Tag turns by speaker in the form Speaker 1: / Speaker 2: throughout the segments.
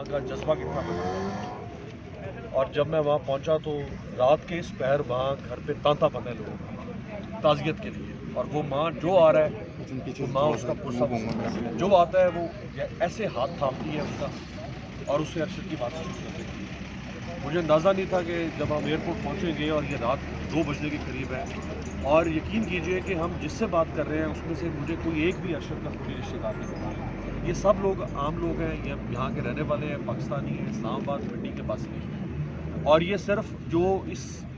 Speaker 1: وہاں کا جذبہ کتنا بڑا ہے. اور جب میں وہاں پہنچا تو رات کے اس پہر وہاں گھر پہ تانتا بنا ہے لوگوں کا تعزیت کے لیے. اور وہ ماں جو آ رہا ہے وہ ماں اس کا پرسہ جو آتا ہے وہ ایسے ہاتھ تھامتی ہے اس کا اور اس سے ارشد کی بات شروع کر دیتی ہے. مجھے اندازہ نہیں تھا کہ جب ہم ایئرپورٹ پہنچیں گے اور یہ رات 2 بجنے کے قریب ہے اور یقین کیجئے کہ ہم جس سے بات کر رہے ہیں اس میں سے مجھے کوئی ایک بھی ارشد کا کوئی رشتہ دار نہیں ہوگا. یہ سب لوگ عام لوگ ہیں, یہ یہاں کے رہنے والے ہیں, پاکستانی ہیں, اسلام آباد پنڈی کے باسی ہیں. اور یہ صرف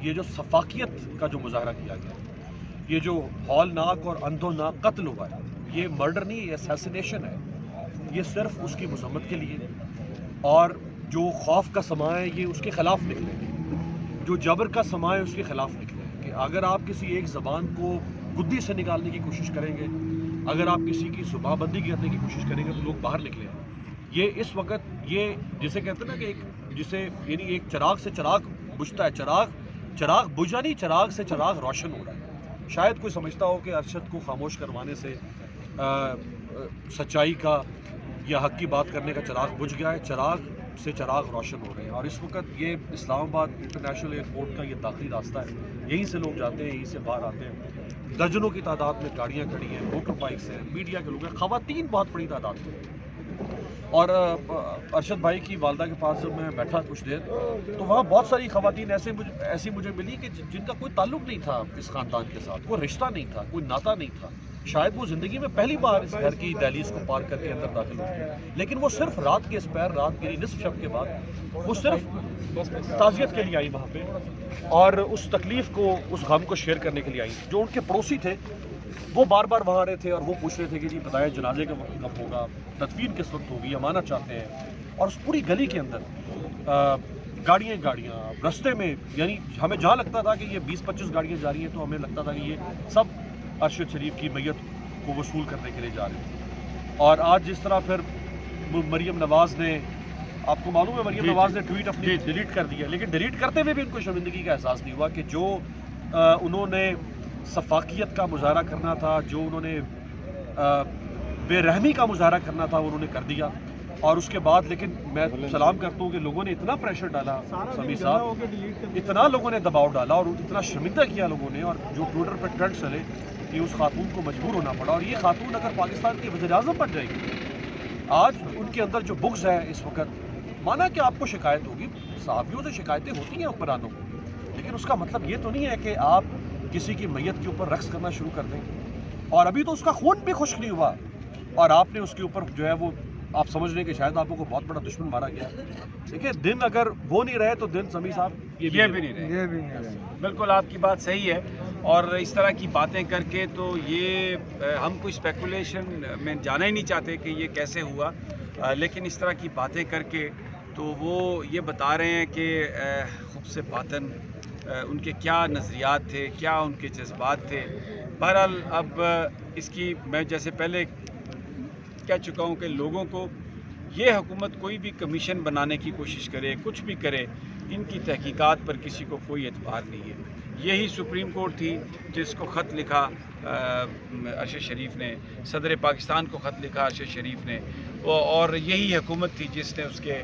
Speaker 1: یہ جو سفاکیت کا جو مظاہرہ کیا گیا, یہ جو ہولناک اور اندھوناک قتل ہوا ہے, یہ مرڈر نہیں, یہ اسیسینیشن ہے. یہ صرف اس کی مذمت کے لیے, اور جو خوف کا سماں ہے یہ اس کے خلاف نکلے, جو جبر کا سماں ہے اس کے خلاف نکلے. کہ اگر آپ کسی ایک زبان کو گدی سے نکالنے کی کوشش کریں گے, اگر آپ کسی کی زبان بندی کرنے کی کوشش کریں گے تو لوگ باہر نکلیں. یہ اس وقت یہ جسے کہتے ہیں نا کہ یعنی ایک چراغ سے چراغ بجھتا ہے, چراغ بجھا نہیں, چراغ سے چراغ روشن ہو رہا ہے. شاید کوئی سمجھتا ہو کہ ارشد کو خاموش کروانے سے سچائی کا یا حق کی بات کرنے کا چراغ بجھ گیا ہے. چراغ سے چراغ روشن ہو رہے ہیں. اور اس وقت یہ اسلام آباد انٹرنیشنل ایئرپورٹ کا یہ داخلی راستہ ہے, یہیں سے لوگ جاتے ہیں, یہیں سے باہر آتے ہیں. درجنوں کی تعداد میں گاڑیاں کھڑی ہیں, موٹر بائکس ہیں, میڈیا کے لوگ ہیں, خواتین بہت بڑی تعداد میں. اور ارشد بھائی کی والدہ کے پاس جب میں بیٹھا کچھ دیر تو وہاں بہت ساری خواتین ایسی مجھے ملی کہ جن کا کوئی تعلق نہیں تھا اس خاندان کے ساتھ, کوئی رشتہ نہیں تھا, کوئی ناتا نہیں تھا. شاید وہ زندگی میں پہلی بار اس گھر کی دہلیز کو پار کر کے اندر داخل ہوئی, لیکن وہ صرف رات کے اس پیر, رات کے نصف شب کے بعد وہ صرف تعزیت کے لیے آئی وہاں پہ, اور اس تکلیف کو, اس غم کو شیئر کرنے کے لیے آئی. جو ان کے پڑوسی تھے وہ بار بار وہاں آ رہے تھے اور وہ پوچھ رہے تھے کہ جی بتائیں جنازے کا وقت کب ہوگا, تدفین کس وقت ہوگی, امانت چاہتے ہیں. اور اس پوری گلی کے اندر گاڑیاں رستے میں, یعنی ہمیں جہاں لگتا تھا کہ یہ 20-25 گاڑیاں جا رہی ہیں تو ہمیں لگتا تھا کہ یہ سب ارشد شریف کی میت کو وصول کرنے کے لیے جا رہے تھے. اور آج جس طرح پھر مریم نواز نے, آپ کو معلوم ہے مریم نواز نے ٹویٹ اپنی ڈیلیٹ کر دیا, لیکن ڈیلیٹ کرتے ہوئے بھی ان کو شرمندگی کا احساس نہیں ہوا کہ جو انہوں نے صفاکیت کا مظاہرہ کرنا تھا, جو انہوں نے بے رحمی کا مظاہرہ کرنا تھا وہ انہوں نے کر دیا. اور اس کے بعد لیکن میں سلام کرتا ہوں کہ لوگوں نے اتنا پریشر ڈالا, سمیع صاحب, اتنا لوگوں نے دباؤ ڈالا اور اتنا شرمندہ کیا لوگوں نے, اور جو ٹویٹر پہ ٹرینڈ چلے کہ اس خاتون کو مجبور ہونا پڑا. اور یہ خاتون اگر پاکستان کی وزیر اعظم بن جائے گی, آج ان کے اندر جو بغض ہے اس وقت, مانا کہ آپ کو شکایت ہوگی, صحافیوں سے شکایتیں ہوتی ہیں حکمرانوں کو, لیکن اس کا مطلب یہ تو نہیں ہے کہ آپ کسی کی میت کے اوپر رقص کرنا شروع کر دیں. اور ابھی تو اس کا خون بھی خشک نہیں ہوا اور آپ نے اس کے اوپر جو ہے وہ, آپ سمجھ رہے ہیں کہ شاید آپ کو بہت بڑا دشمن مارا گیا. دیکھیں دن اگر وہ نہیں رہے تو دن سمیع صاحب
Speaker 2: یہ بھی نہیں رہے. بالکل آپ کی بات صحیح ہے. اور اس طرح کی باتیں کر کے تو یہ ہم کوئی اسپیکولیشن میں جانا ہی نہیں چاہتے کہ یہ کیسے ہوا, لیکن اس طرح کی باتیں کر کے تو وہ یہ بتا رہے ہیں کہ خب سے باطن ان کے کیا نظریات تھے, کیا ان کے جذبات تھے. بہرحال اب اس کی میں جیسے پہلے کہہ چکا ہوں کہ لوگوں کو یہ حکومت کوئی بھی کمیشن بنانے کی کوشش کرے, کچھ بھی کرے, ان کی تحقیقات پر کسی کو کوئی اعتبار نہیں ہے. یہی سپریم کورٹ تھی جس کو خط لکھا ارشد شریف نے, صدر پاکستان کو خط لکھا ارشد شریف نے, اور یہی حکومت تھی جس نے اس کے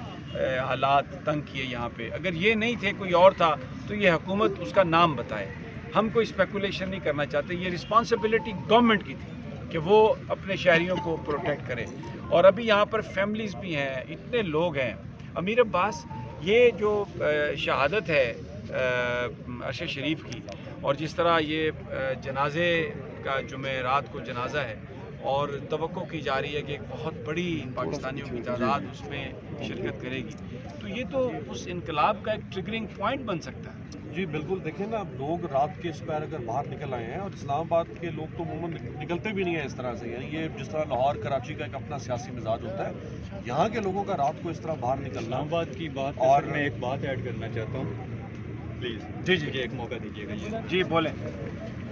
Speaker 2: حالات تنگ کیے یہاں پہ. اگر یہ نہیں تھے, کوئی اور تھا, تو یہ حکومت اس کا نام بتائے. ہم کوئی اسپیکولیشن نہیں کرنا چاہتے. یہ رسپانسبلٹی گورنمنٹ کی تھی کہ وہ اپنے شہریوں کو پروٹیکٹ کرے. اور ابھی یہاں پر فیملیز بھی ہیں, اتنے لوگ ہیں. امیر عباس, یہ جو شہادت ہے ارشد شریف کی, اور جس طرح یہ جنازے کا جمعرات کو جنازہ ہے, اور توقع کی جا رہی ہے کہ ایک بہت بڑی پاکستانیوں کی تعداد اس میں شرکت کرے گی, تو یہ تو اس انقلاب کا ایک ٹریگرنگ پوائنٹ بن سکتا ہے.
Speaker 1: جی بالکل. دیکھیں نا, لوگ رات کے اس پیر اگر باہر نکل آئے ہیں, اور اسلام آباد کے لوگ تو عموماً نکلتے بھی نہیں ہیں اس طرح سے, یعنی یہ جس طرح لاہور کراچی کا ایک اپنا سیاسی مزاج ہوتا ہے, یہاں کے لوگوں کا رات کو اس طرح باہر نکلنا.
Speaker 3: اسلام آباد کی بات, اور میں ایک بات ایڈ کرنا چاہتا ہوں, پلیز.
Speaker 2: جی
Speaker 3: ایک موقع دیجیے گا.
Speaker 2: جی بولیں.